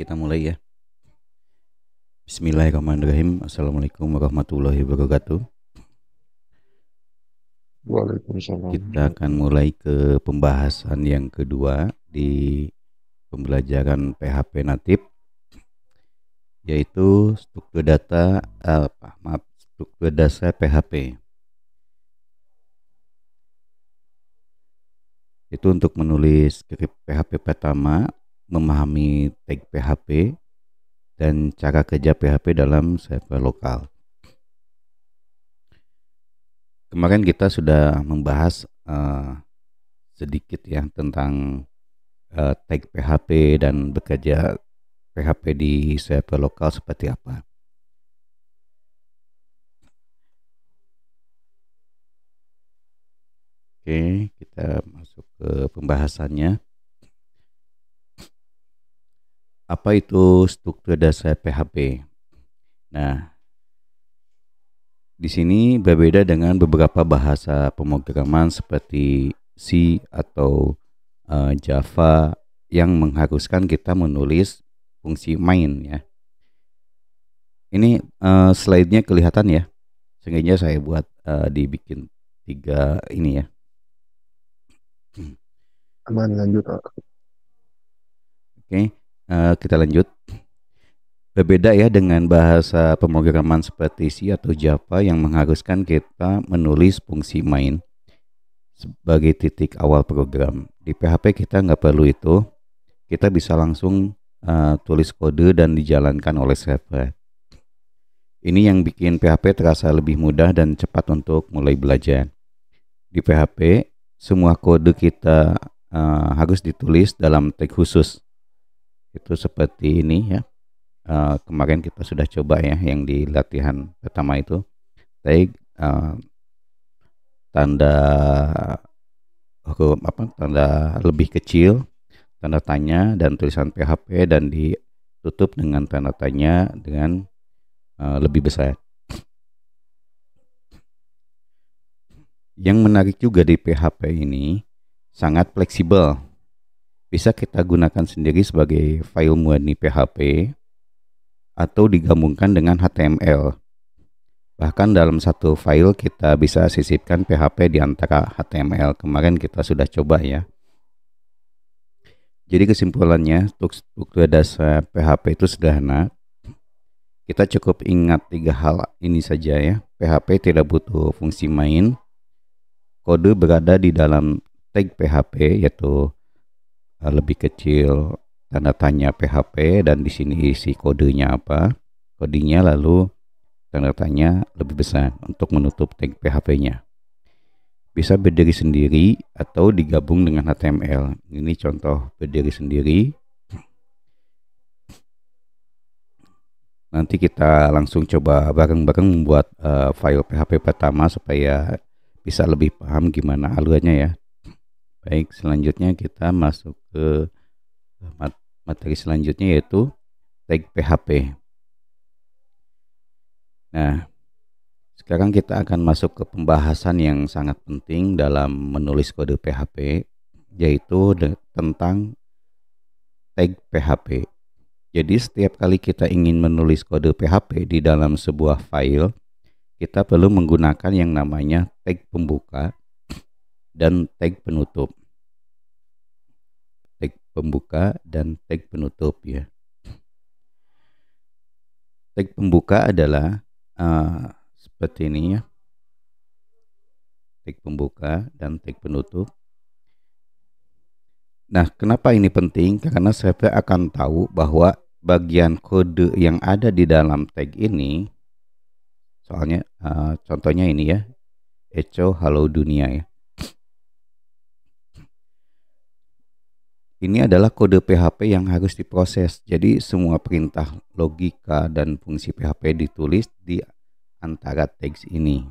Kita mulai ya. Bismillahirrahmanirrahim. Assalamualaikum warahmatullahi wabarakatuh. Waalaikumsalam. Kita akan mulai ke pembahasan yang kedua di pembelajaran PHP natif, yaitu struktur dasar PHP. Itu untuk menulis skrip PHP pertama, memahami tag PHP, dan cara kerja PHP dalam server lokal. Kemarin kita sudah membahas sedikit ya tentang tag PHP dan bekerja PHP di server lokal seperti apa. Oke, kita masuk ke pembahasannya. Apa itu struktur dasar PHP? Nah, di sini berbeda dengan beberapa bahasa pemrograman seperti C atau Java yang mengharuskan kita menulis fungsi main ya. Ini slide-nya kelihatan ya. Sengaja saya buat dibikin 3 ini ya. Aman, lanjut. Oke, kita lanjut. Berbeda ya dengan bahasa pemrograman seperti C atau Java yang mengharuskan kita menulis fungsi main sebagai titik awal program. Di PHP kita nggak perlu itu. Kita bisa langsung tulis kode dan dijalankan oleh server. Ini yang bikin PHP terasa lebih mudah dan cepat untuk mulai belajar. Di PHP, semua kode kita harus ditulis dalam tag khusus. Itu seperti ini ya. Kemarin kita sudah coba ya yang di latihan pertama itu tag tanda tanda lebih kecil, tanda tanya dan tulisan PHP, dan ditutup dengan tanda tanya dengan lebih besar. Yang menarik juga di PHP ini sangat fleksibel. Bisa kita gunakan sendiri sebagai file murni PHP atau digabungkan dengan HTML. Bahkan dalam satu file kita bisa sisipkan PHP di antara HTML. Kemarin kita sudah coba ya. Jadi kesimpulannya, struktur dasar PHP itu sederhana. Kita cukup ingat 3 hal ini saja ya. PHP tidak butuh fungsi main. Kode berada di dalam tag PHP, yaitu lebih kecil tanda tanya PHP, dan di sini isi kodenya apa, kodenya, lalu tanda tanya lebih besar untuk menutup tag PHP-nya. Bisa berdiri sendiri atau digabung dengan HTML. Ini contoh berdiri sendiri. Nanti kita langsung coba bareng-bareng membuat file PHP pertama supaya bisa lebih paham gimana alurnya ya. Baik, selanjutnya kita masuk ke materi selanjutnya, yaitu tag PHP. Nah, sekarang kita akan masuk ke pembahasan yang sangat penting dalam menulis kode PHP, yaitu tentang tag PHP. Jadi setiap kali kita ingin menulis kode PHP di dalam sebuah file, kita perlu menggunakan yang namanya tag pembuka dan tag penutup. Tag pembuka dan tag penutup ya. Tag pembuka adalah seperti ini ya. Tag pembuka dan tag penutup. Nah, kenapa ini penting? Karena server akan tahu bahwa bagian kode yang ada di dalam tag ini, soalnya contohnya ini ya, echo halo dunia ya. Ini adalah kode PHP yang harus diproses. Jadi semua perintah logika dan fungsi PHP ditulis di antara tags ini.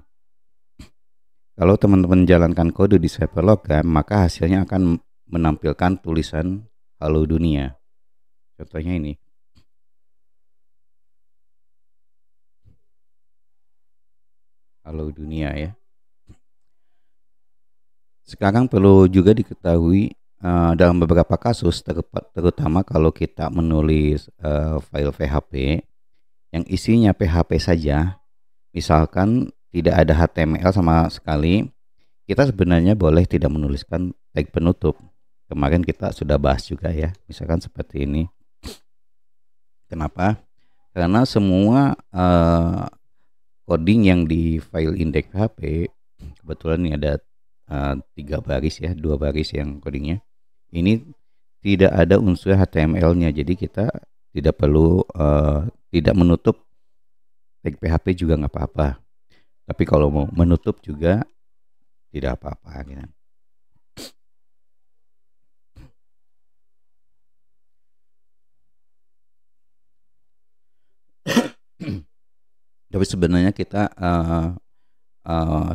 Kalau teman-teman jalankan kode di server lokal, maka hasilnya akan menampilkan tulisan halo dunia. Contohnya ini. Halo dunia ya. Sekarang perlu juga diketahui dalam beberapa kasus terutama kalau kita menulis file PHP yang isinya PHP saja, misalkan tidak ada HTML sama sekali, kita sebenarnya boleh tidak menuliskan tag penutup. Kemarin kita sudah bahas juga ya, misalkan seperti ini. Kenapa? Karena semua coding yang di file index PHP, kebetulan ini ada 3 baris ya, 2 baris yang codingnya. Ini tidak ada unsur HTML-nya, jadi kita tidak perlu tidak menutup tag PHP juga nggak apa-apa. Tapi kalau mau menutup juga tidak apa-apa gitu. Tapi sebenarnya kita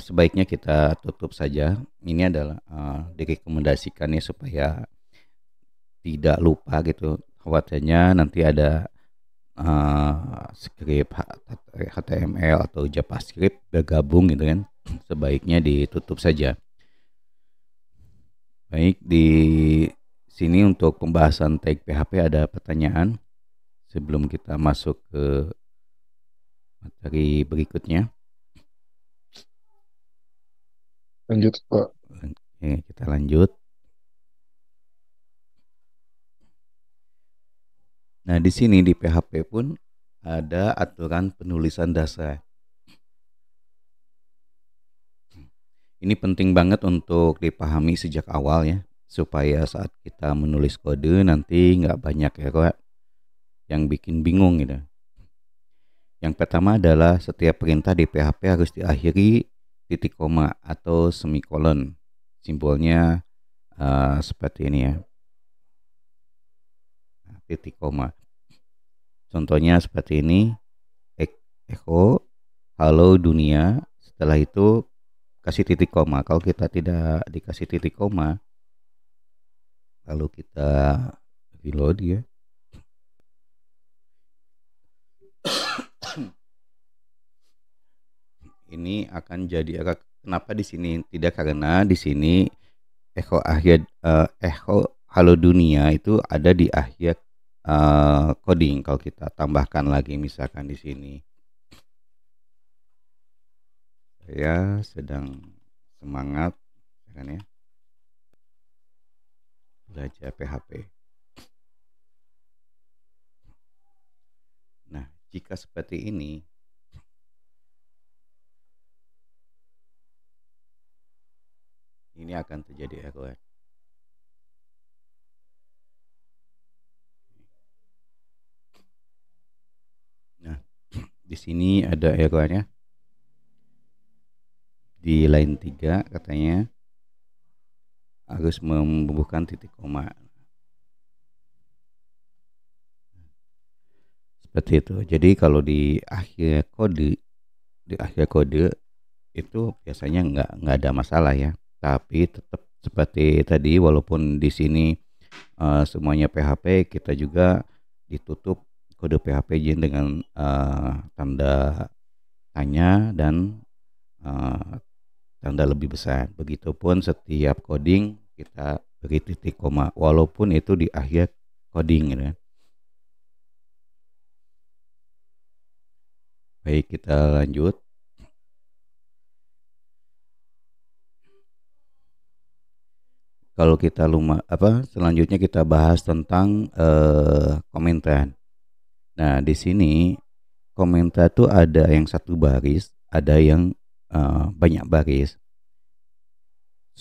sebaiknya kita tutup saja. Ini adalah direkomendasikannya supaya tidak lupa gitu. Khawatirnya nanti ada script HTML atau JavaScript bergabung gitu kan. Sebaiknya ditutup saja. Baik, di sini untuk pembahasan tag PHP ada pertanyaan sebelum kita masuk ke materi berikutnya. Lanjut, Pak. Oke, kita lanjut. Nah, di sini di PHP pun ada aturan penulisan dasar. Ini penting banget untuk dipahami sejak awal ya, supaya saat kita menulis kode nanti nggak banyak error yang bikin bingung gitu. Yang pertama adalah setiap perintah di PHP harus diakhiri titik koma atau semikolon. Simbolnya seperti ini ya, titik koma. Contohnya seperti ini, echo, halo dunia. Setelah itu kasih titik koma. Kalau kita tidak dikasih titik koma, lalu kita reload ya. Ini akan jadi error. Kenapa di sini tidak? Karena di sini echo akhir echo halo dunia itu ada di akhir coding. Kalau kita tambahkan lagi misalkan di sini, saya sedang semangat kan ya belajar PHP. Nah, jika seperti ini akan terjadi error. Nah, di sini ada errornya. Di line 3 katanya harus membubuhkan titik koma. Seperti itu. Jadi kalau di akhir kode itu biasanya nggak ada masalah ya. Tapi tetap seperti tadi, walaupun di sini semuanya PHP, kita juga ditutup kode PHP dengan tanda tanya dan tanda lebih besar. Begitupun setiap coding kita beri titik koma, walaupun itu di akhir coding gitu ya. Baik, kita lanjut. Kalau kita selanjutnya kita bahas tentang komentar. Nah, di sini komentar tuh ada yang 1 baris, ada yang banyak baris.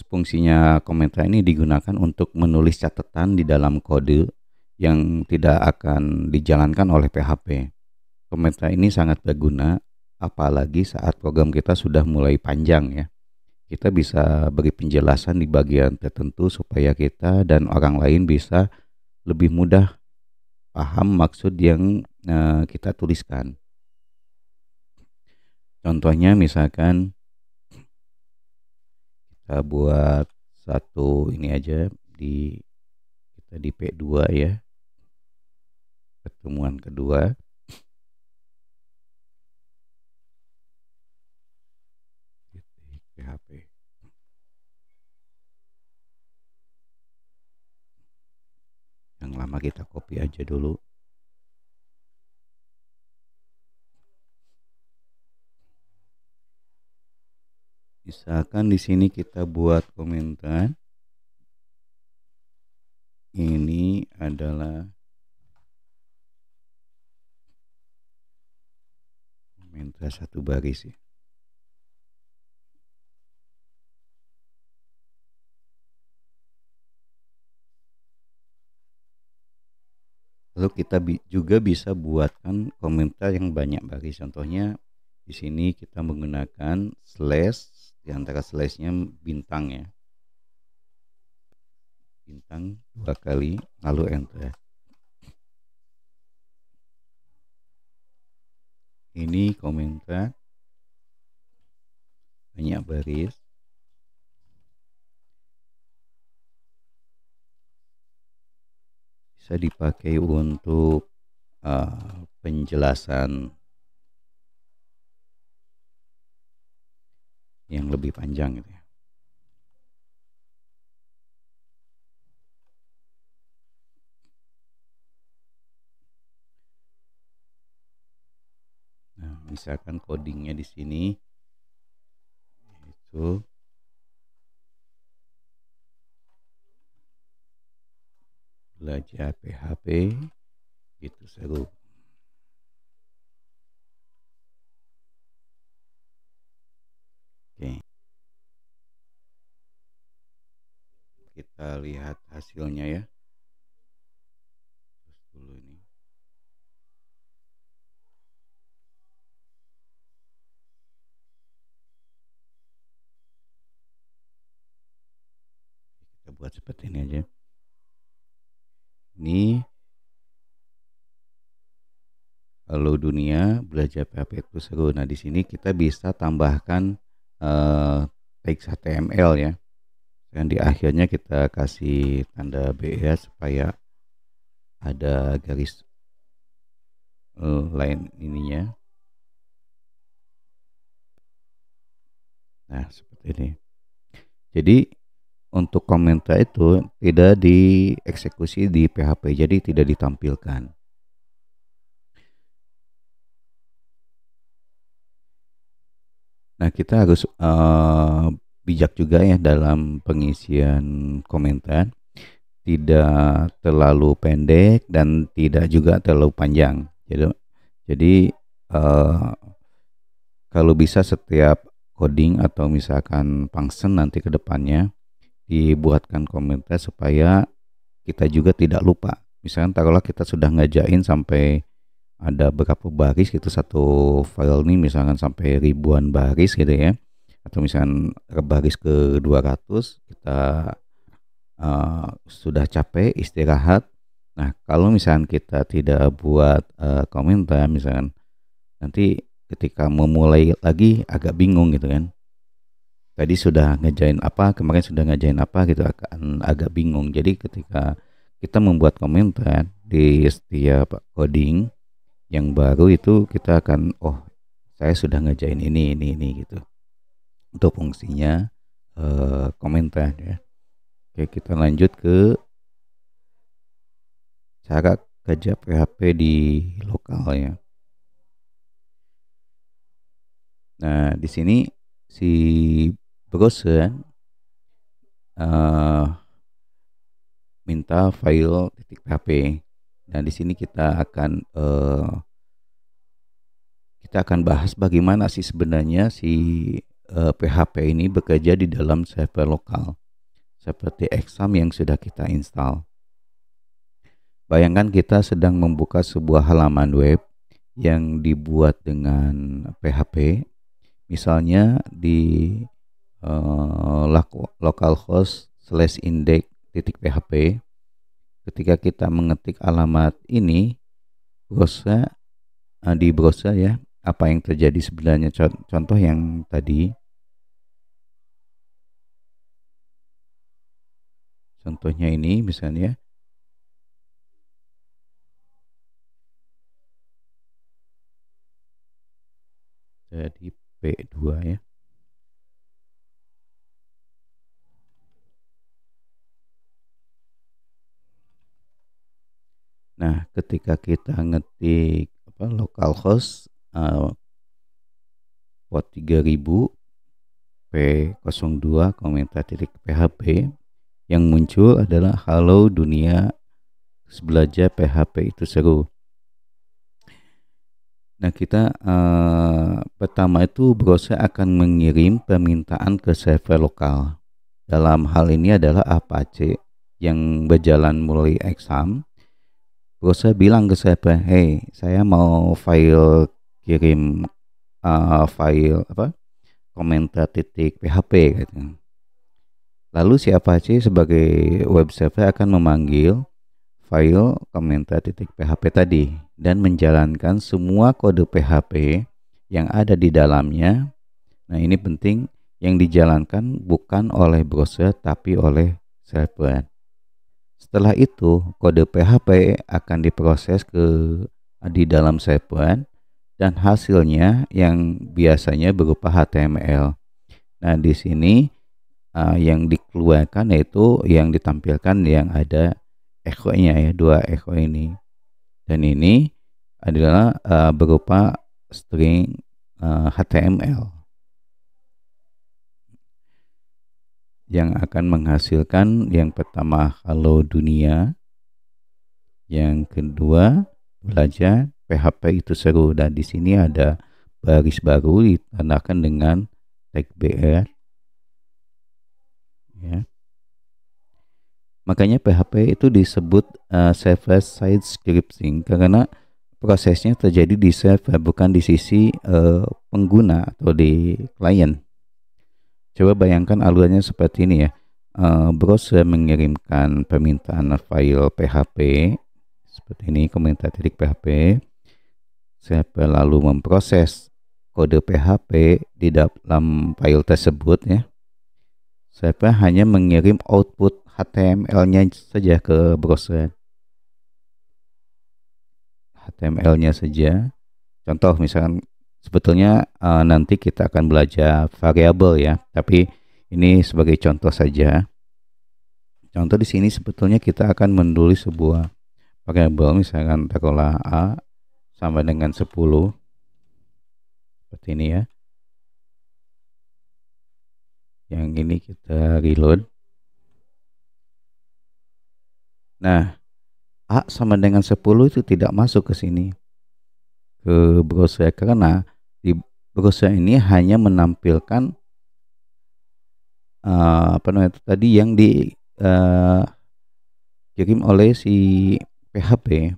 Fungsinya komentar ini digunakan untuk menulis catatan di dalam kode yang tidak akan dijalankan oleh PHP. Komentar ini sangat berguna apalagi saat program kita sudah mulai panjang ya. Kita bisa beri penjelasan di bagian tertentu supaya kita dan orang lain bisa lebih mudah paham maksud yang kita tuliskan. Contohnya misalkan kita buat satu ini aja kita di P2 ya, pertemuan kedua. PHP. Pertama kita copy aja dulu. Misalkan di sini kita buat komentar. Ini adalah komentar satu baris ya. Lalu kita juga bisa buatkan komentar yang banyak baris. Contohnya di sini kita menggunakan slash, di antara slashnya bintang ya. Bintang 2 kali, lalu enter. Ini komentar banyak baris. Bisa dipakai untuk penjelasan yang lebih panjang gitu ya. Nah, misalkan codingnya di sini itu belajar PHP itu seru. Oke. Kita lihat hasilnya ya. Terus dulu ini. Kita buat seperti ini aja. Ini halo dunia, belajar PHP itu seru. Nah, di sini kita bisa tambahkan teks HTML ya. Dan di akhirnya kita kasih tanda BR supaya ada garis lain ininya. Nah, seperti ini. Jadi untuk komentar itu tidak dieksekusi di PHP, jadi tidak ditampilkan. Nah, kita harus bijak juga ya dalam pengisian komentar. Tidak terlalu pendek dan tidak juga terlalu panjang. Jadi kalau bisa setiap coding atau misalkan function nanti ke depannya dibuatkan komentar supaya kita juga tidak lupa. Misalkan taruhlah kita sudah ngajain sampai ada berapa baris gitu satu file nih, misalkan sampai ribuan baris gitu ya. Atau misalkan baris ke 200 kita sudah capek istirahat. Nah, kalau misalkan kita tidak buat komentar misalkan nanti ketika memulai lagi agak bingung gitu kan. Tadi sudah ngerjain apa, kemarin sudah ngerjain apa gitu, akan agak bingung. Jadi ketika kita membuat komentar di setiap coding yang baru itu kita akan saya sudah ngerjain ini gitu. Untuk fungsinya komentar ya. Oke, kita lanjut ke cara kerja PHP di lokal ya. Nah, di sini si browser minta file .php. Dan di sini kita akan bahas bagaimana sih sebenarnya si PHP ini bekerja di dalam server lokal seperti exam yang sudah kita install. Bayangkan kita sedang membuka sebuah halaman web yang dibuat dengan PHP, misalnya di localhost/index.php. Ketika kita mengetik alamat ini, di browser ya, apa yang terjadi sebenarnya? Contoh yang tadi, contohnya ini misalnya, jadi P2 ya. Nah, ketika kita ngetik localhost port 3000 P02 komentar titik PHP, yang muncul adalah halo dunia, belajar PHP itu seru. Nah, kita pertama itu browser akan mengirim permintaan ke server lokal. Dalam hal ini adalah Apache yang berjalan mulai exam. Browser bilang ke server, hey, saya mau file kirim file komentar titik PHP gitu. Lalu si Apache sebagai web server akan memanggil file komentar titik PHP tadi dan menjalankan semua kode PHP yang ada di dalamnya. Nah, ini penting, yang dijalankan bukan oleh browser tapi oleh server. Setelah itu, kode PHP akan diproses di dalam server dan hasilnya yang biasanya berupa HTML. Nah, di sini yang dikeluarkan yaitu yang ditampilkan yang ada echo-nya ya, dua echo ini. Dan ini adalah berupa string HTML yang akan menghasilkan yang pertama halo dunia, yang kedua belajar PHP itu seru, dan di sini ada baris baru ditandahkan dengan tag BR ya. Makanya PHP itu disebut server side scripting karena prosesnya terjadi di server, bukan di sisi pengguna atau di klien. Coba bayangkan alurnya seperti ini ya. Browser mengirimkan permintaan file PHP seperti ini, komentar titik PHP. Server lalu memproses kode PHP di dalam file tersebut ya. Server hanya mengirim output HTML-nya saja ke browser. HTML-nya saja. Contoh misalkan sebetulnya nanti kita akan belajar variabel ya, tapi ini sebagai contoh saja. Contoh di sini sebetulnya kita akan menulis sebuah variabel, misalkan taruhlah A sama dengan 10. Seperti ini ya. Yang ini kita reload. Nah, A sama dengan 10 itu tidak masuk ke sini, ke browser, karena di browser ini hanya menampilkan tadi yang dikirim oleh si PHP.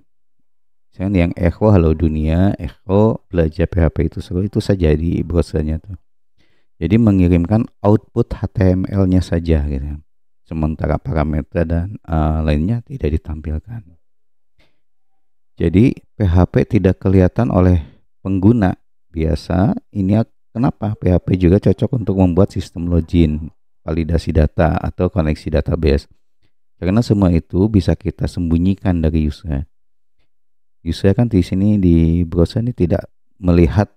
Misalkan yang echo halo dunia, echo belajar PHP itu seru, itu saja di browsernya tuh. Jadi mengirimkan output HTML-nya saja gitu. Sementara parameter dan lainnya tidak ditampilkan. Jadi PHP tidak kelihatan oleh pengguna biasa. Ini kenapa PHP juga cocok untuk membuat sistem login, validasi data atau koneksi database. Karena semua itu bisa kita sembunyikan dari user. User kan di sini di browser ini tidak melihat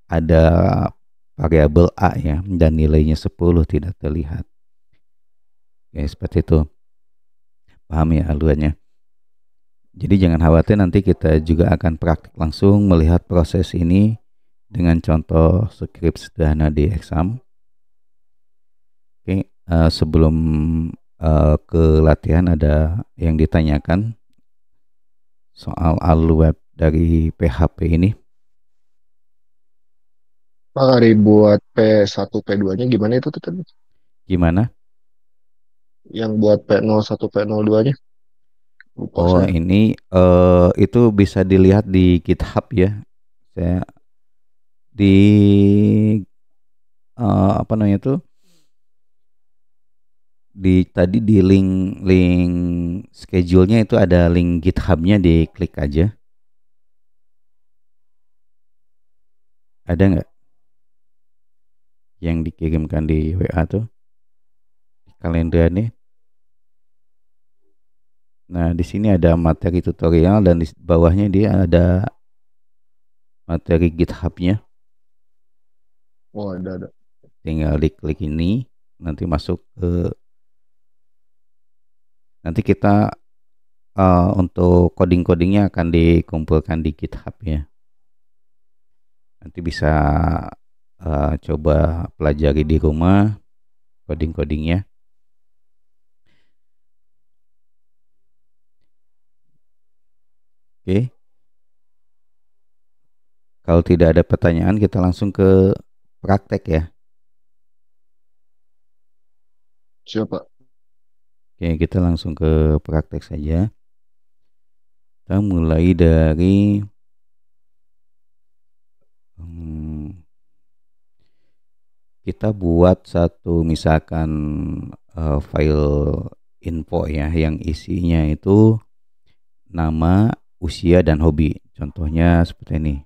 ada variabel A ya, dan nilainya 10 tidak terlihat. Ya, seperti itu. Paham ya alurnya? Jadi jangan khawatir, nanti kita juga akan praktik langsung melihat proses ini dengan contoh skrip sederhana di exam. Oke, sebelum ke latihan ada yang ditanyakan soal alur web dari PHP ini. Pak, hari buat P1, P2-nya gimana itu tuh tadi? Gimana? Yang buat P01, P02-nya? Lupa Oh, saya. ini itu bisa dilihat di GitHub ya. Saya di apa namanya itu, tadi di link schedule-nya itu ada link GitHub-nya, diklik aja. Ada nggak yang dikirimkan di WA tuh, di kalender nih? Nah, di sini ada materi tutorial dan di bawahnya dia ada materi GitHub-nya. Oh, ada. Tinggal diklik ini, nanti masuk ke, nanti kita untuk coding-codingnya akan dikumpulkan di GitHub ya. Nanti bisa coba pelajari di rumah coding-codingnya. Oke. Kalau tidak ada pertanyaan, kita langsung ke praktek ya. Siapa? Oke, kita langsung ke praktek saja. Kita mulai dari kita buat satu misalkan file info ya yang isinya itu nama, usia, dan hobi. Contohnya seperti ini.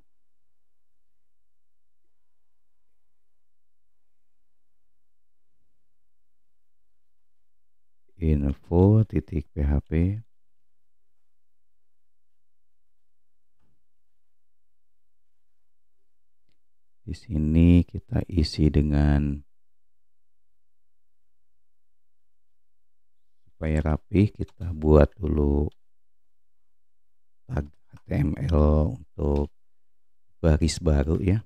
Info.php. Di sini kita isi dengan supaya rapi, kita buat dulu tag HTML untuk baris baru ya.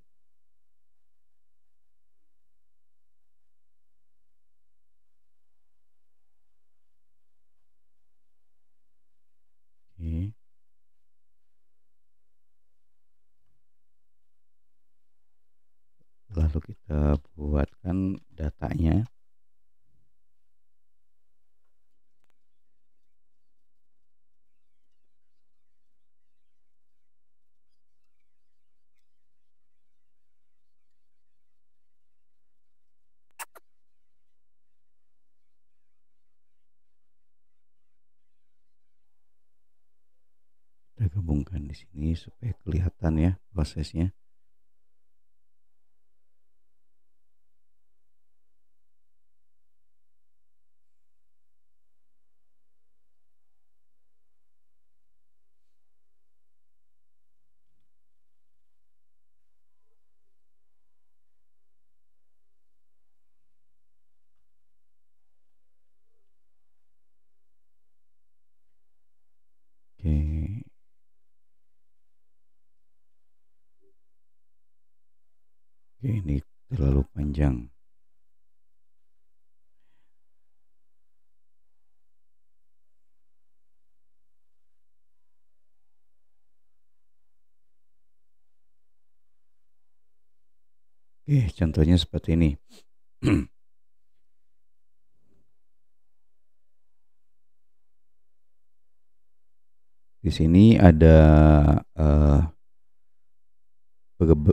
Oke. Lalu kita buatkan datanya. Kita gabungkan di sini supaya kelihatan ya prosesnya. Oke. Oke, ini terlalu panjang. Oke, contohnya seperti ini. Di sini ada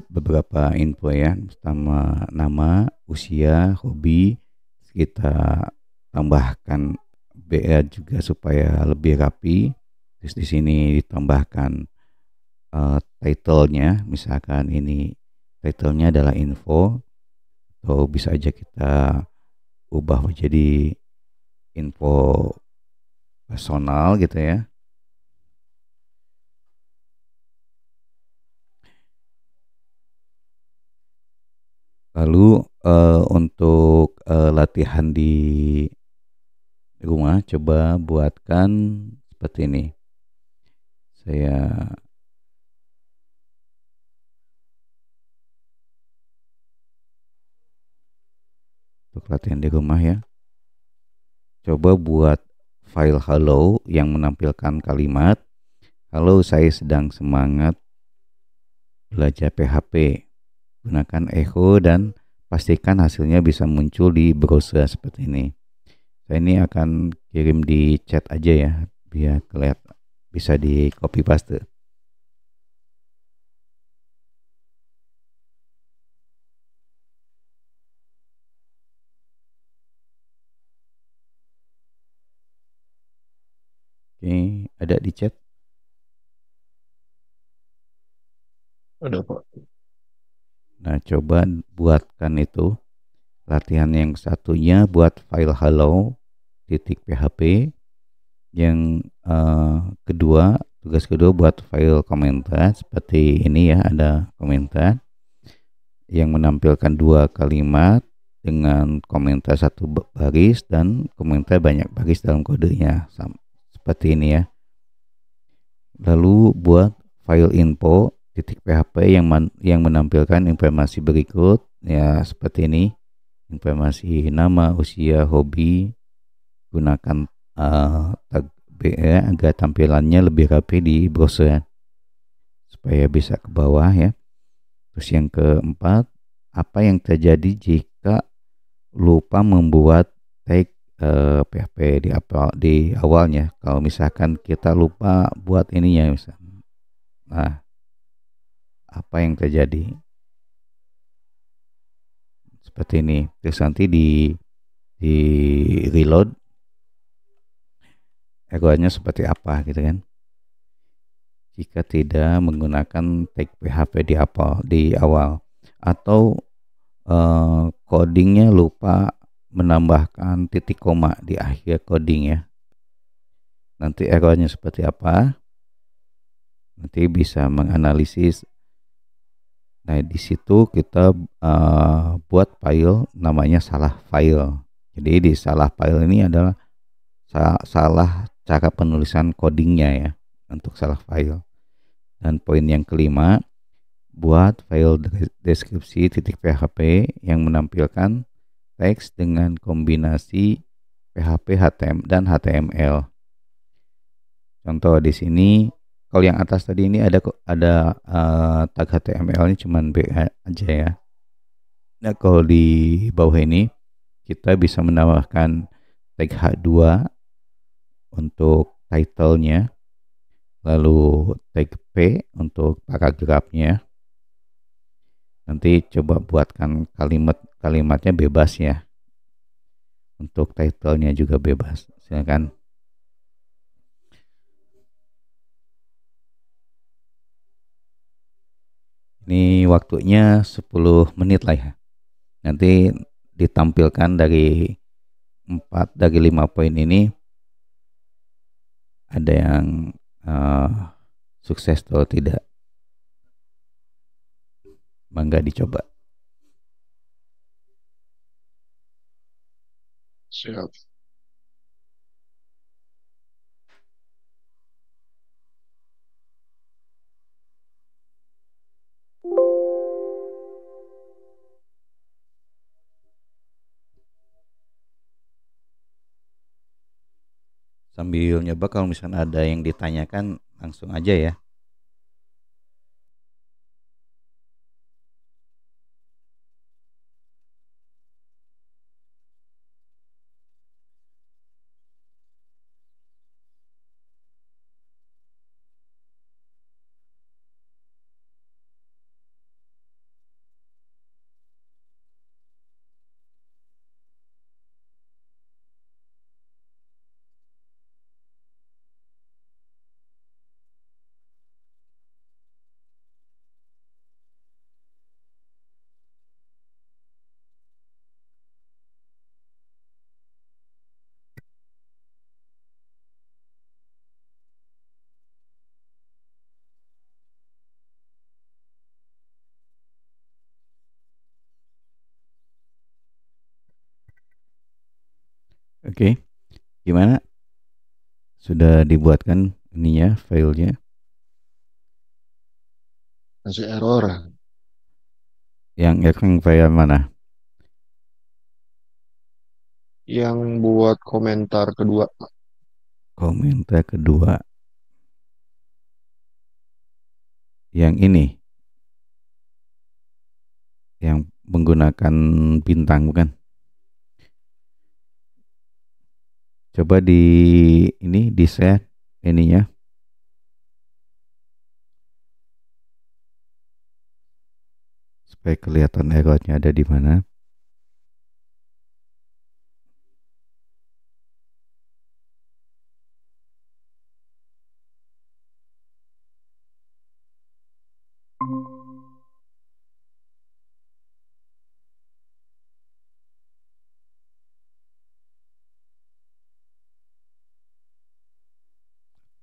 beberapa info ya, pertama nama, usia, hobi. Kita tambahkan BA juga supaya lebih rapi. Terus di sini ditambahkan title-nya, misalkan ini title-nya adalah info, atau bisa aja kita ubah menjadi info personal gitu ya. Lalu untuk latihan di rumah, coba buatkan seperti ini. Saya untuk latihan di rumah ya. Coba buat file hello yang menampilkan kalimat, halo, saya sedang semangat belajar PHP. Gunakan echo dan pastikan hasilnya bisa muncul di browser seperti ini. Saya ini akan kirim di chat aja ya, biar kelihatan, bisa di copy paste. Oke, ada di chat? Ada, Pak. Nah, coba buatkan itu. Latihan yang satunya buat file hello.php. Yang kedua, tugas kedua buat file komentar seperti ini ya, ada komentar yang menampilkan dua kalimat dengan komentar satu baris dan komentar banyak baris dalam kodenya, seperti ini ya. Lalu buat file info titik PHP yang menampilkan informasi berikut ya seperti ini. Informasi nama, usia, hobi, gunakan tag BE agar tampilannya lebih rapi di browser supaya bisa ke bawah ya. Terus yang keempat, apa yang terjadi jika lupa membuat tag PHP di awalnya. Kalau misalkan kita lupa buat ininya misalnya. Nah, apa yang terjadi? Seperti ini. Terus nanti di reload errornya seperti apa gitu kan. Jika tidak menggunakan tag PHP di awal atau codingnya lupa menambahkan titik koma di akhir coding ya. Nanti errornya seperti apa? Nanti bisa menganalisis. Nah, di situ kita buat file namanya salah file. Jadi di salah file ini adalah salah cara penulisan codingnya ya untuk salah file. Dan poin yang kelima, buat file deskripsi .php yang menampilkan teks dengan kombinasi PHP, HTML dan HTML. Contoh di sini, kalau yang atas tadi ini ada tag HTML-nya cuman B aja ya. Nah, kalau di bawah ini kita bisa menambahkan tag H2 untuk title-nya, lalu tag P untuk paragrafnya. Nanti coba buatkan kalimatnya bebas ya. Untuk title-nya juga bebas. Silakan. Ini waktunya 10 menit lah ya. Nanti ditampilkan dari 5 poin ini ada yang sukses atau tidak. Mangga dicoba. Siap. Sambil nyoba kalau misalnya ada yang ditanyakan langsung aja ya. Oke. Gimana? Sudah dibuatkan ininya, filenya? Masih error. Yang file mana? Yang buat komentar kedua. Komentar kedua. Yang ini. Yang menggunakan bintang bukan? Coba di share ininya. Supaya kelihatan errornya ada di mana.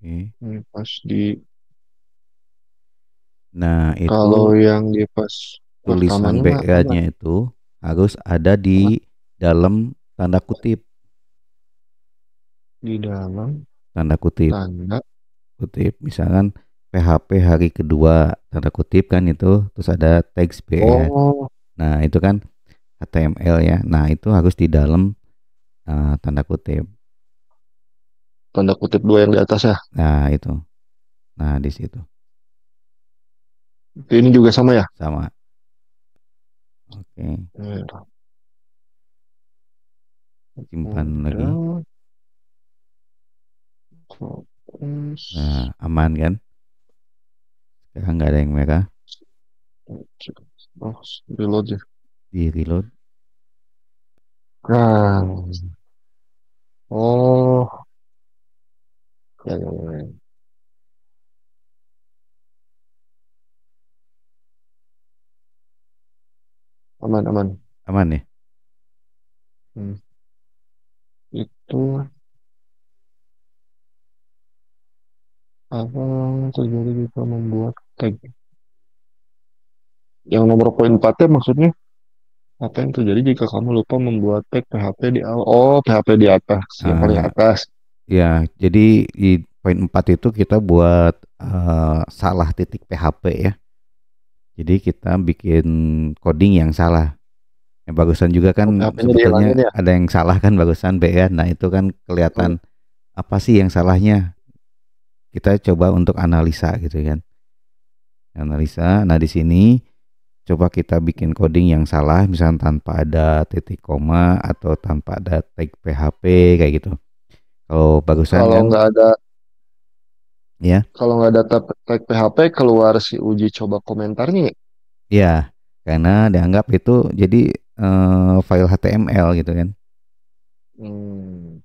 Oke. Ini pas di Nah, kalau itu yang di pas tulisan pertamanya mah aman BR-nya itu harus ada aman di dalam tanda kutip. di dalam Tanda kutip. tanda kutip. Misalkan PHP hari kedua tanda kutip kan itu, terus ada teks BR. Oh, Nah, itu kan HTML ya. Nah, itu harus di dalam tanda kutip. tanda kutip dua yang di atas ya. Nah, itu. Nah, di situ Ini juga sama ya. sama. Oke, Ya, simpan lagi. udah. Fokus. Nah, aman kan? Sekarang nggak ada yang merah. Oh, reload ya. Di reload. Nah, oh, ya. Aman, aman. Aman ya? Hmm. Itu apa yang terjadi jika membuat tag? Yang nomor poin 4 maksudnya apa yang terjadi jika kamu lupa membuat tag PHP di awal? Oh, PHP di atas, yang paling Ah, atas. ya, jadi di poin 4 itu kita buat salah titik PHP ya. Jadi kita bikin coding yang salah. Yang bagusan juga Oh, kan PHP-nya sebetulnya dihilangin ya. ada yang salah kan bagusan B ya. Nah, itu kan Oh, kelihatan apa sih yang salahnya. Kita coba untuk analisa gitu kan. Analisa. Nah, di sini coba kita bikin coding yang salah, misalnya tanpa ada titik koma atau tanpa ada tag PHP kayak gitu. Kalau bagusan kalau kan, nggak ada ya, kalau nggak ada tag PHP keluar si uji coba komentarnya ya? ya, karena dianggap itu jadi file HTML gitu kan. Hmm.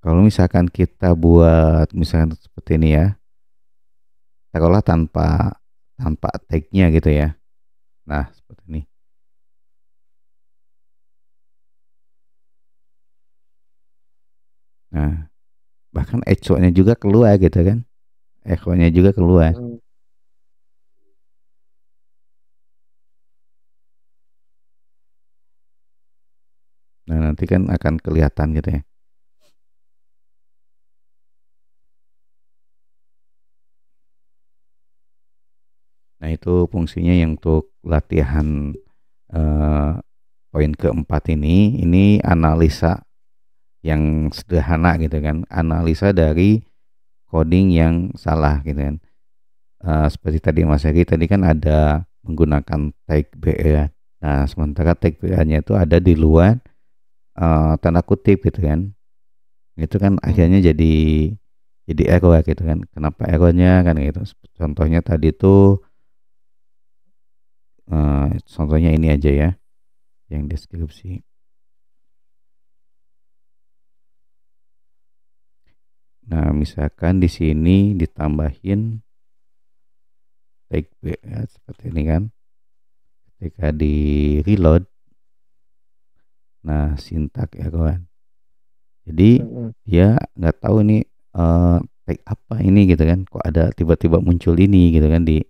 Kalau misalkan kita buat misalkan seperti ini ya, taruhlah tanpa tanpa tagnya gitu ya. Nah, seperti ini. Nah, bahkan echo-nya juga keluar gitu kan. Echo-nya juga keluar. Hmm. Nah, nanti kan akan kelihatan gitu ya. Nah, itu fungsinya yang untuk latihan eh, poin keempat ini analisa yang sederhana gitu kan. Analisa dari coding yang salah gitu kan. Seperti tadi Mas Heri tadi kan ada menggunakan tag BR. Nah, sementara tag BR-nya itu ada di luar tanda kutip gitu kan. Itu kan Hmm. akhirnya jadi error gitu kan. Kenapa errornya kan gitu. Contohnya tadi tuh contohnya ini aja ya yang deskripsi. Nah, misalkan di sini ditambahin tag BR seperti ini kan. Ketika di reload, nah sintak error. Jadi Hmm. dia nggak tahu nih tag apa ini gitu kan. Kok ada tiba-tiba muncul ini gitu kan di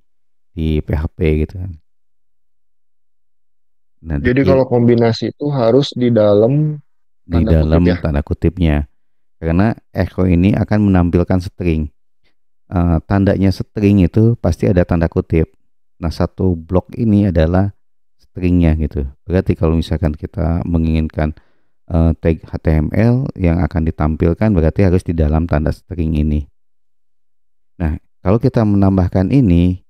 PHP gitu kan. Nah, Jadi kalau kombinasi itu harus di dalam di tanda kutip dalam ya. tanda kutipnya. Karena echo ini akan menampilkan string. Tandanya string itu pasti ada tanda kutip. Nah, satu blok ini adalah stringnya gitu. Berarti kalau misalkan kita menginginkan tag HTML yang akan ditampilkan berarti harus di dalam tanda string ini. Nah, kalau kita menambahkan ini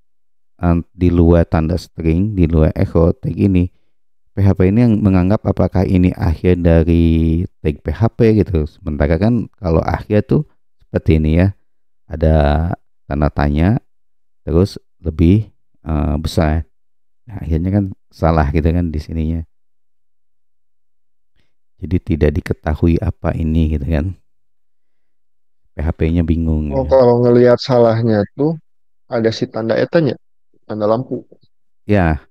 di luar tanda string, di luar echo tag ini, PHP ini yang menganggap apakah ini akhir dari tag PHP gitu. Sementara kan kalau akhir tuh seperti ini ya, ada tanda tanya terus lebih besar. Nah, akhirnya kan salah gitu kan di sininya. Jadi tidak diketahui apa ini gitu kan. PHP-nya bingung Oh, gitu. kalau ngelihat salahnya tuh ada si tanda etanya, tanda lampu. Ya,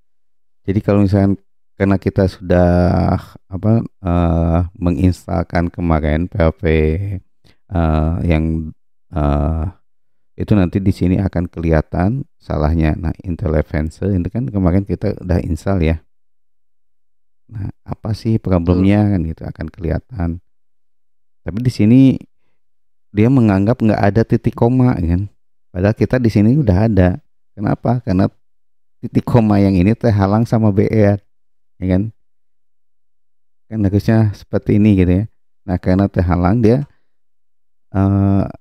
jadi kalau misalnya karena kita sudah menginstalkan kemarin PHP yang eh, itu nanti di sini akan kelihatan salahnya. Nah, Intel Advanced itu kan kemarin kita udah install ya. Nah, apa sih Betul. problemnya kan gitu akan kelihatan. Tapi di sini dia menganggap nggak ada titik koma kan. Padahal kita di sini udah ada. Kenapa? Karena titik koma yang ini terhalang sama BR, ya kan? Kan harusnya seperti ini gitu ya. Nah, karena terhalang dia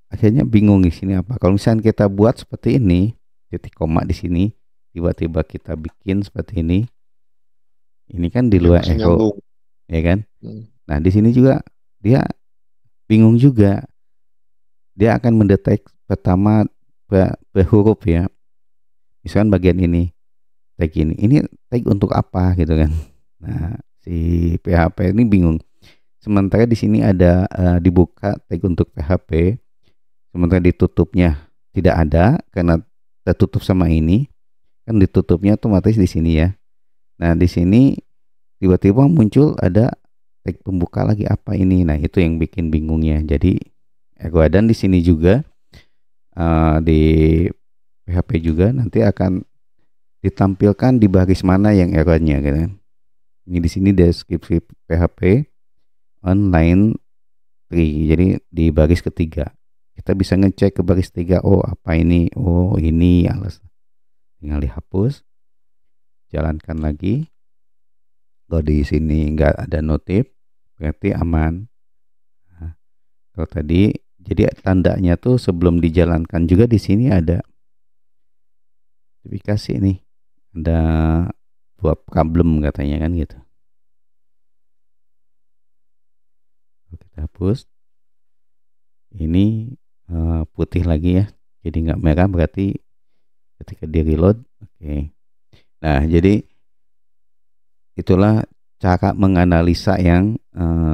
akhirnya bingung di sini apa. Kalau misalnya kita buat seperti ini, titik koma di sini, tiba-tiba kita bikin seperti ini kan di Ya luar masih echo, nyambung. ya kan? Hmm. Nah, di sini juga dia bingung juga. Dia akan mendetek pertama per huruf ya. Misalkan bagian ini, tag ini tag untuk apa gitu kan. Nah, si PHP ini bingung. Sementara di sini ada dibuka tag untuk PHP, sementara ditutupnya tidak ada karena tertutup sama ini. Kan ditutupnya otomatis di sini ya. Nah, di sini tiba-tiba muncul ada tag pembuka lagi apa ini. Nah, itu yang bikin bingungnya. Jadi dan di sini juga di PHP juga nanti akan ditampilkan di baris mana yang errornya gitu kan. Ini di sini deskripsi PHP online tree. Jadi di baris ketiga. Kita bisa ngecek ke baris tiga. Oh, apa ini? Oh, ini alas. Tinggal dihapus. Jalankan lagi. Kalau di sini nggak ada notif, berarti aman. Nah, kalau tadi, jadi tandanya tuh sebelum dijalankan juga di sini ada notifikasi nih. Ada dua problem katanya kan gitu. Kita hapus. Ini putih lagi ya. Jadi nggak merah berarti ketika di reload. Oke. Nah, jadi itulah cara menganalisa yang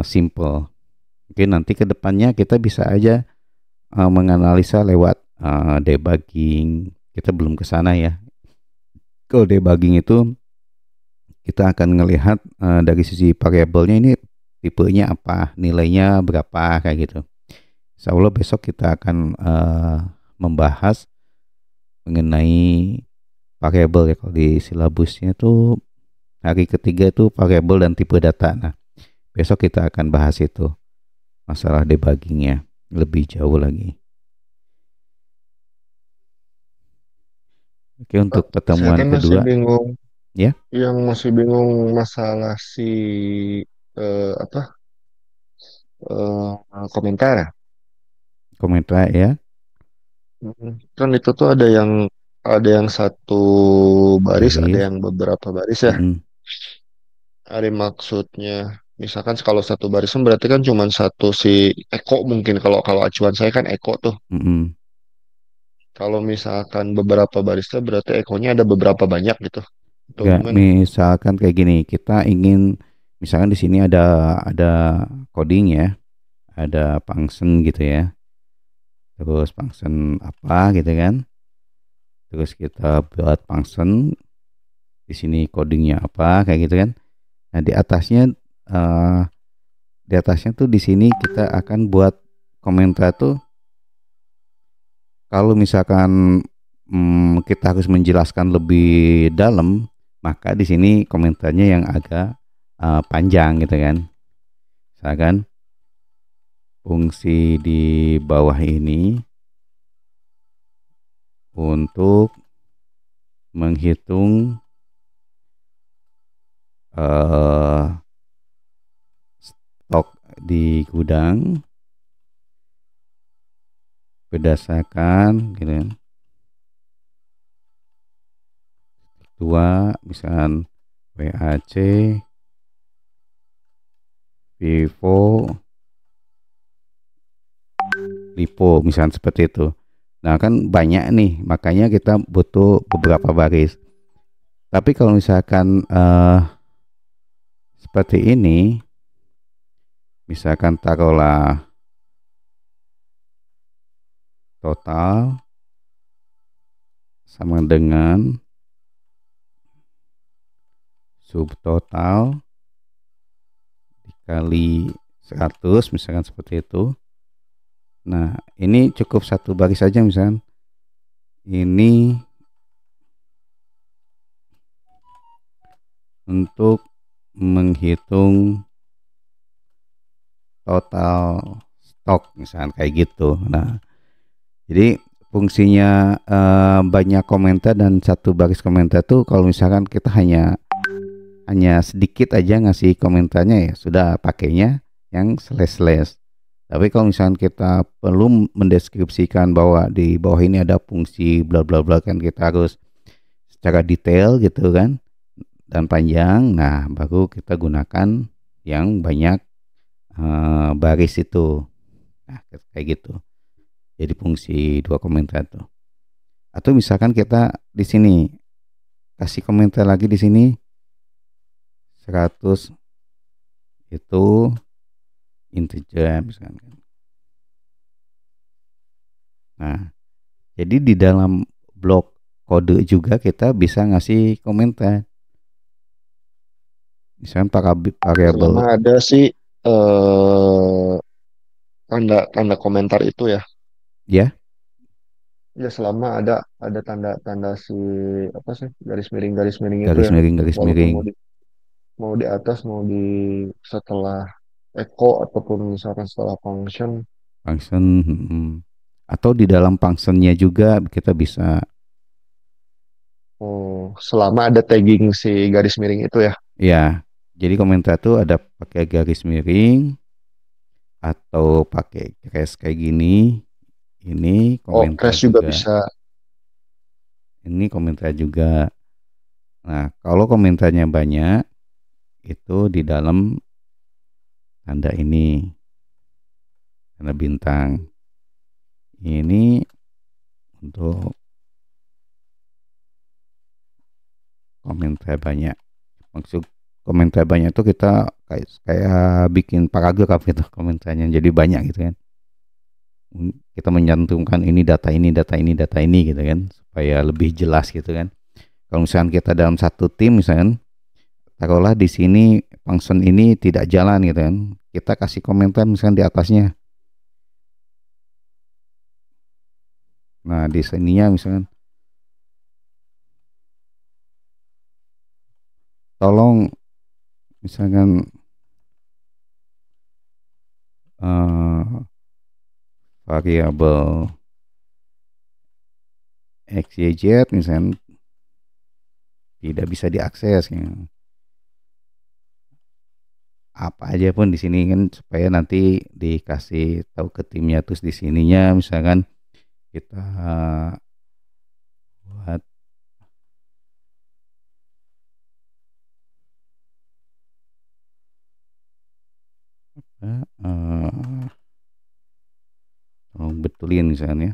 simple. Mungkin nanti ke depannya kita bisa aja menganalisa lewat debugging. Kita belum ke sana ya. Kalau debugging itu kita akan ngelihat dari sisi variabelnya ini tipenya apa, nilainya berapa kayak gitu. Insya Allah besok kita akan membahas mengenai variabel ya. Kalau di silabusnya tuh hari ketiga itu variabel dan tipe data. Nah, besok kita akan bahas itu, masalah debuggingnya lebih jauh lagi. Oke, Pak, untuk saya pertemuan kan masih kedua bingung, ya, yang masih bingung masalah si apa komentar ya. komentar ya, Kan itu tuh ada yang satu baris, ada baris. yang beberapa baris ya. Mm-mm, Ada maksudnya. Misalkan kalau satu baris kan berarti kan cuma satu si Eko mungkin kalau kalau acuan saya kan Eko tuh. mm-mm. Kalau misalkan beberapa barisnya berarti ekonya ada beberapa banyak gitu. Atau Nggak, gimana? misalkan kayak gini, kita ingin misalkan di sini ada coding ya, ada function gitu ya, terus function apa gitu kan, terus kita buat function di sini codingnya apa kayak gitu kan. Nah, eh, di atasnya tuh di sini kita akan buat komentar tuh kalau misalkan kita harus menjelaskan lebih dalam, maka di sini komentarnya yang agak panjang gitu kan. Misalkan fungsi di bawah ini untuk menghitung eh, stok di gudang berdasarkan gitu kan. Dua misalkan WAC Vivo Lipo misalkan seperti itu. Nah, kan banyak nih, makanya kita butuh beberapa baris. Tapi kalau misalkan seperti ini, misalkan taruhlah total sama dengan subtotal dikali 100 misalkan seperti itu. Nah, ini cukup satu baris saja misalkan. Ini untuk menghitung total stok misalkan kayak gitu. Nah, jadi fungsinya banyak komentar dan satu baris komentar tuh kalau misalkan kita hanya sedikit aja ngasih komentarnya ya sudah pakainya yang slash slash. Tapi kalau misalkan kita perlu mendeskripsikan bahwa di bawah ini ada fungsi bla bla bla kan kita harus secara detail gitu kan dan panjang. Nah, baru kita gunakan yang banyak baris itu. Nah, kayak gitu. Jadi fungsi dua komentar tuh. Atau misalkan kita di sini kasih komentar lagi di sini 100 itu integer misalkan. Nah, jadi di dalam blok kode juga kita bisa ngasih komentar. Misalkan Selama variabel ada sih eh tanda tanda komentar itu ya. ya, Ya selama ada tanda-tanda si apa sih garis miring itu ya. garis Walaupun miring, mau di atas mau di setelah echo ataupun misalkan setelah function. function, atau di dalam functionnya juga kita bisa, Oh, selama ada tagging si garis miring itu ya. ya. Jadi komentar tuh ada pakai garis miring atau pakai crash kayak gini. Ini Oh, komentar crash juga juga. bisa. Ini komentar juga. Nah, kalau komentarnya banyak itu di dalam tanda ini, tanda bintang. Ini untuk komentar banyak. Maksud komentar banyak itu kita kayak bikin paragraf gitu komentarnya jadi banyak gitu kan. Kita menyantumkan ini data ini data ini data ini gitu kan supaya lebih jelas gitu kan. Kalau misalkan kita dalam satu tim misalkan taruhlah di sini function ini tidak jalan gitu kan. Kita kasih komentar misalkan di atasnya. Nah, di sininya misalkan tolong misalkan eh, variabel x y z misalkan tidak bisa diakses ya. Apa aja pun di sini kan supaya nanti dikasih tahu ke timnya terus di sininya misalkan kita buat tolong betulin misalnya.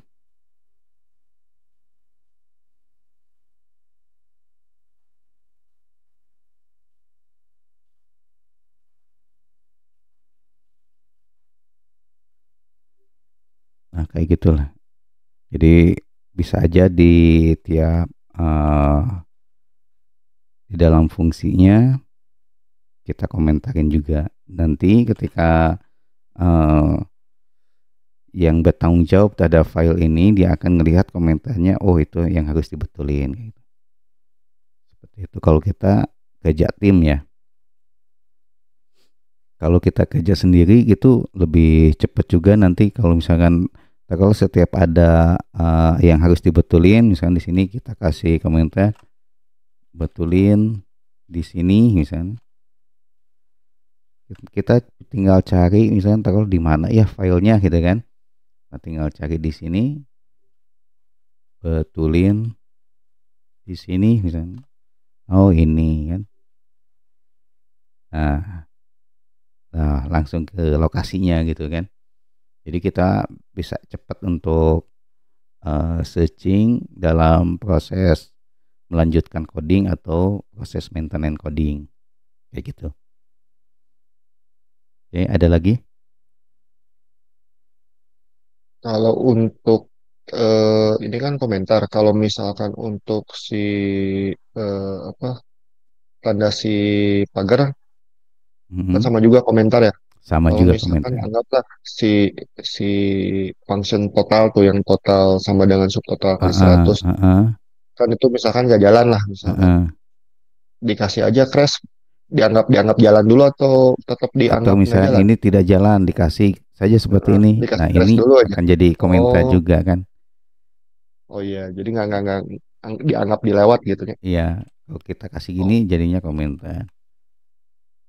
Nah, kayak gitulah. Jadi bisa aja di tiap di dalam fungsinya kita komentarin juga. Nanti ketika uh, yang bertanggung jawab terhadap file ini dia akan melihat komentarnya, oh itu yang harus dibetulin gitu. Seperti itu kalau kita kerja tim ya. Kalau kita kerja sendiri gitu lebih cepat juga nanti kalau misalkan kalau setiap ada yang harus dibetulin, misalkan di sini kita kasih komentar betulin di sini misalnya. Kita tinggal cari misalkan taruh di mana ya filenya gitu kan. Nah, tinggal cari di sini betulin di sini misalnya. Oh, ini kan. Nah, langsung ke lokasinya gitu kan. Jadi kita bisa cepat untuk searching dalam proses melanjutkan coding atau proses maintenance coding kayak gitu. Oke, ada lagi? Kalau untuk ini kan komentar. Kalau misalkan untuk si apa tanda si pagar kan Mhm. sama juga komentar ya. Sama Kalau juga misalkan komentar. anggaplah si si function total tuh yang total sama dengan subtotal kali Heeh, 100 heeh, kan itu misalkan nggak jalan lah misalkan heeh. dikasih aja crash dianggap dianggap jalan dulu atau tetap Atau dianggap nggak misalnya jalan. ini tidak jalan dikasih saja seperti Heeh, ini. Nah, dikasih crash ini dulu aja. akan jadi komentar Oh, juga kan. Oh iya, jadi dianggap dilewat gitu ya. Iya, kalau kita kasih gini Oh, jadinya komentar.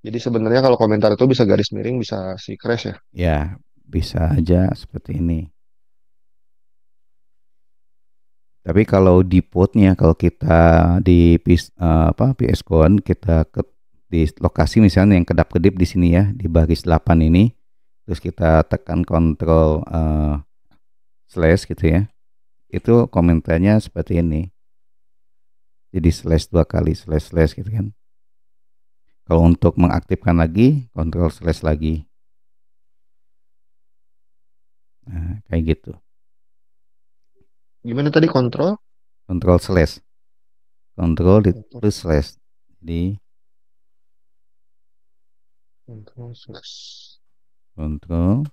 jadi sebenarnya kalau komentar itu bisa garis miring, bisa si crash ya. Ya, bisa aja seperti ini. Tapi kalau di potnya, kalau kita di PS Code, kita ke di lokasi misalnya yang kedap-kedip di sini ya, di baris 8 ini, terus kita tekan kontrol slash gitu ya, itu komentarnya seperti ini. Jadi slash dua kali, slash slash gitu kan. Kalau untuk mengaktifkan lagi, kontrol slash lagi. Nah, kayak gitu. Gimana tadi kontrol? Kontrol slash, kontrol Kontrol, plus slash. Jadi kontrol slash. kontrol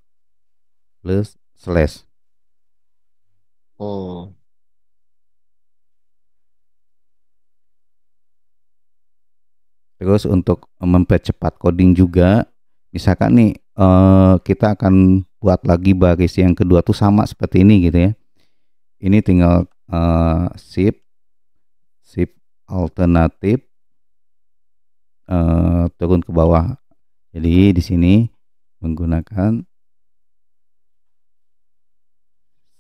plus slash. Oh, Terus untuk mempercepat coding juga, misalkan nih kita akan buat lagi baris yang kedua tuh sama seperti ini gitu ya. Ini tinggal shift shift alternatif turun ke bawah. Jadi di sini menggunakan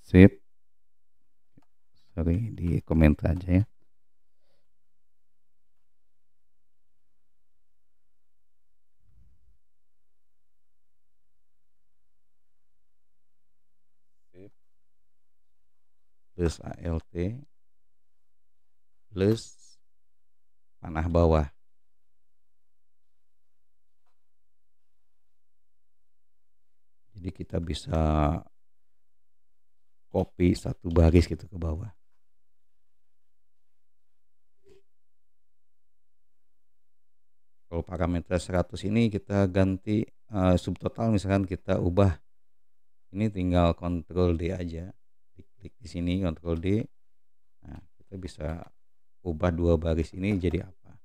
shift, sorry di komentar aja ya. Shift plus ALT plus panah bawah. Jadi kita bisa copy satu baris gitu ke bawah. Kalau parameter 100 ini kita ganti subtotal, misalkan kita ubah, ini tinggal Ctrl D aja, klik di sini Ctrl D. Nah, kita bisa ubah dua baris ini jadi apa,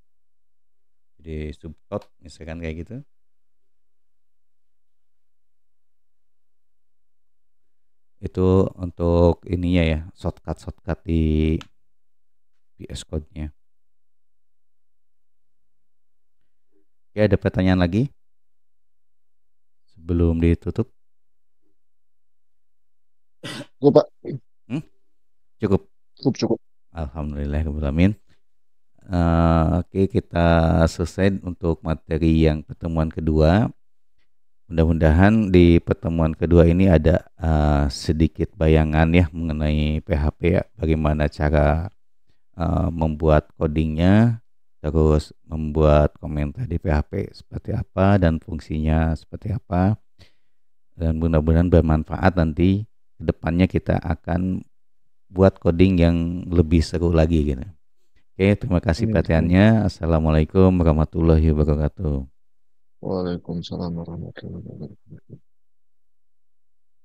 jadi subtot misalkan kayak gitu. Itu untuk ininya ya, shortcut di VS Code-nya. Oke, ada pertanyaan lagi sebelum ditutup? cukup Pak, Hmm? Cukup. cukup cukup. Alhamdulillahirobbilalamin. Oke, kita selesai untuk materi yang pertemuan kedua. Mudah-mudahan di pertemuan kedua ini ada sedikit bayangan ya mengenai PHP ya, bagaimana cara membuat codingnya, terus membuat komentar di PHP seperti apa dan fungsinya seperti apa. Dan mudah-mudahan bermanfaat, nanti kedepannya kita akan buat coding yang lebih seru lagi gitu. Oke, terima kasih Amin. Amin. perhatiannya. Assalamualaikum warahmatullahi wabarakatuh. Waalaikumsalam warahmatullahi wabarakatuh.